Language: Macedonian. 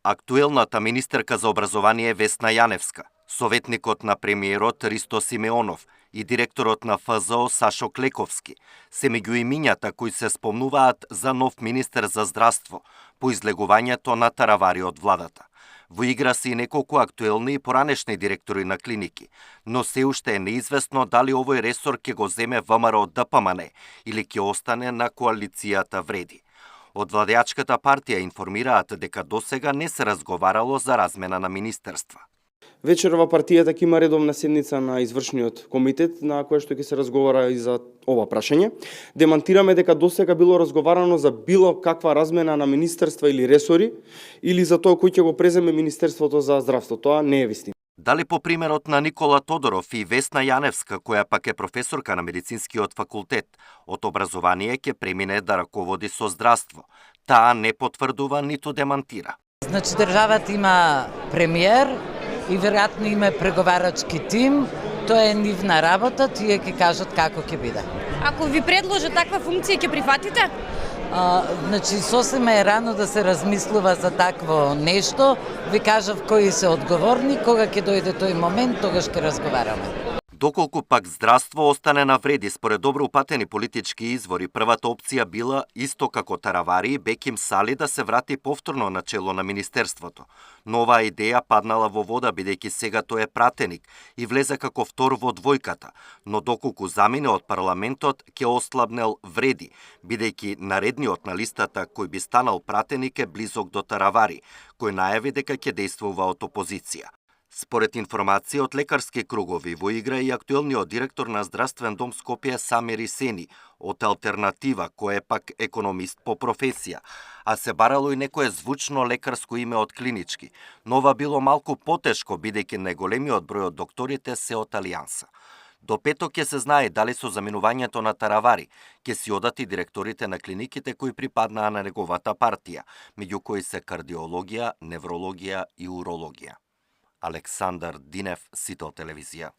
Актуелната министерка за образование Весна Јаневска, советникот на премиерот Ристо Симеонов и директорот на ФЗО Сашо Клековски се меѓу имињата кои се спомнуваат за нов министер за здравство по излегувањето на таравари од владата. Во игра се и неколку актуелни и поранешни директори на клиники, но се уште е неизвестно дали овој ресор ќе го земе ВМРО ДПМН или ќе остане на коалицијата Вреди. Од владеачката партија информираат дека досега не се разговарало за размена на министерства. Вечерва партијата ќе има редовна седница на извршниот комитет на која што ќе се разговара и за ова прашање. Демантираме дека досега било разговарано за било каква размена на министерства или ресори или за тоа кој ќе го преземе Министерството за здравство. Тоа не е вистина. Дали по примерот на Никола Тодоров и Весна Јаневска, која пак е професорка на медицинскиот факултет, од образование ќе премине да раководи со здравство. Таа не потврдува ниту демантира. Значи државата има премиер и веројатно има преговарачки тим. Тоа е нивна работа, тие ќе кажат како ќе биде. Ако ви предложат таква функција, ќе прифатите? Значи, сосема е рано да се размислува за такво нешто. Ви кажав кои се одговорни, кога ќе дојде тој момент, тогаш ќе разговараме. Доколку пак здравство остане на Вреди, според добро упатени политички извори, првата опција била, исто како таравари, Беким Сали да се врати повторно на чело на министерството. Но оваа идеја паднала во вода, бидејќи сега тој е пратеник и влезе како втор во двојката, но доколку замине од парламентот, ќе ослабнел Вреди, бидејќи наредниот на листата кој би станал пратеник е близок до таравари, кој најави дека ќе действува од опозиција. Според информација од лекарски кругови, во игра и актуелниот директор на Здравствен дом Скопје Самир Исени, од Алтернатива, кој е пак економист по професија, а се барало и некое звучно лекарско име од клинички, но ова било малку потешко, бидејќи најголемиот број од докторите се од Алијанса. До петок ќе се знае дали со заминувањето на таравари ќе си одат и директорите на клиниките кои припаднаа на неговата партија, меѓу кои се кардиологија, неврологија и урологија. Александар Динев, Сител телевизија.